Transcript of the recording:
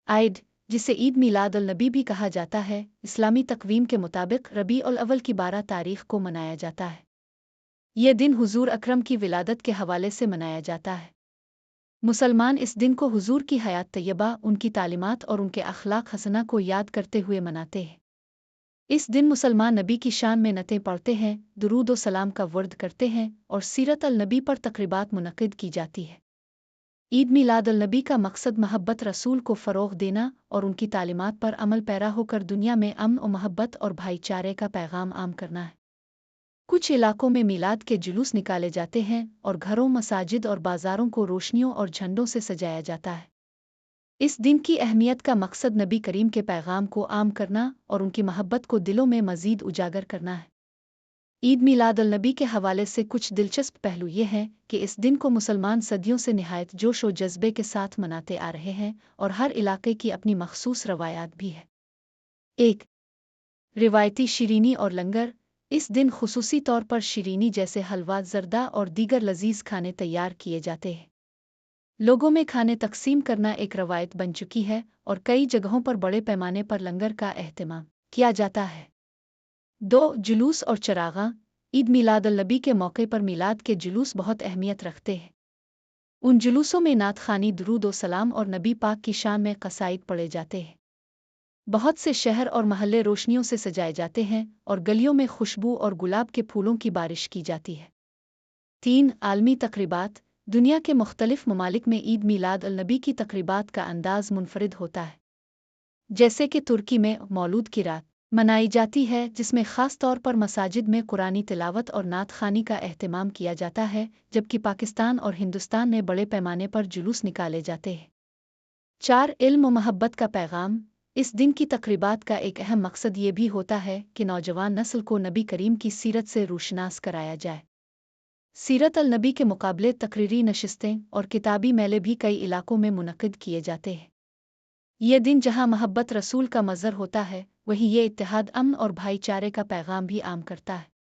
عید، جسے عید میلاد النبی بھی کہا جاتا ہے، اسلامی تقویم کے مطابق ربیع الاول کی 12 تاریخ کو منایا جاتا ہے۔ یہ دن حضور اکرم کی ولادت کے حوالے سے منایا جاتا ہے۔ مسلمان اس دن کو حضور کی حیات طیبہ، ان کی تعلیمات اور ان کے اخلاق حسنہ کو یاد کرتے ہوئے مناتے ہیں۔ اس دن مسلمان نبی کی شان میں نعتیں پڑھتے ہیں، درود و سلام کا ورد کرتے ہیں اور سیرت النبی پر تقریبات منعقد کی جاتی ہے۔ عید میلاد النبی کا مقصد محبت رسول کو فروغ دینا اور ان کی تعلیمات پر عمل پیرا ہو کر دنیا میں امن و محبت اور بھائی چارے کا پیغام عام کرنا ہے۔ کچھ علاقوں میں میلاد کے جلوس نکالے جاتے ہیں اور گھروں، مساجد اور بازاروں کو روشنیوں اور جھنڈوں سے سجایا جاتا ہے۔ اس دن کی اہمیت کا مقصد نبی کریم کے پیغام کو عام کرنا اور ان کی محبت کو دلوں میں مزید اجاگر کرنا ہے۔ عید میلاد النبی کے حوالے سے کچھ دلچسپ پہلو یہ ہیں کہ اس دن کو مسلمان صدیوں سے نہایت جوش و جذبے کے ساتھ مناتے آ رہے ہیں اور ہر علاقے کی اپنی مخصوص روایات بھی ہے۔ 1. روایتی شیرینی اور لنگر۔ اس دن خصوصی طور پر شیرینی جیسے حلوہ، زردہ اور دیگر لذیذ کھانے تیار کیے جاتے ہیں۔ لوگوں میں کھانے تقسیم کرنا ایک روایت بن چکی ہے اور کئی جگہوں پر بڑے پیمانے پر لنگر کا اہتمام کیا جاتا ہے۔ 2. جلوس اور چراغاں۔ عید میلاد النبی کے موقع پر میلاد کے جلوس بہت اہمیت رکھتے ہیں۔ ان جلوسوں میں نعت خوانی، درود و سلام اور نبی پاک کی شان میں قصائد پڑھے جاتے ہیں۔ بہت سے شہر اور محلے روشنیوں سے سجائے جاتے ہیں اور گلیوں میں خوشبو اور گلاب کے پھولوں کی بارش کی جاتی ہے۔ 3. عالمی تقریبات۔ دنیا کے مختلف ممالک میں عید میلاد النبی کی تقریبات کا انداز منفرد ہوتا ہے۔ جیسے کہ ترکی میں مولود کی رات منائی جاتی ہے، جس میں خاص طور پر مساجد میں قرآنی تلاوت اور نعت خوانی کا اہتمام کیا جاتا ہے، جبکہ پاکستان اور ہندوستان میں بڑے پیمانے پر جلوس نکالے جاتے ہیں۔ 4. علم و محبت کا پیغام۔ اس دن کی تقریبات کا ایک اہم مقصد یہ بھی ہوتا ہے کہ نوجوان نسل کو نبی کریم کی سیرت سے روشناس کرایا جائے۔ سیرت النبی کے مقابلے، تقریری نشستیں اور کتابی میلے بھی کئی علاقوں میں منعقد کیے جاتے ہیں۔ یہ دن جہاں محبت رسول کا مظہر ہوتا ہے، وہیں یہ اتحاد، امن اور بھائی چارے کا پیغام بھی عام کرتا ہے۔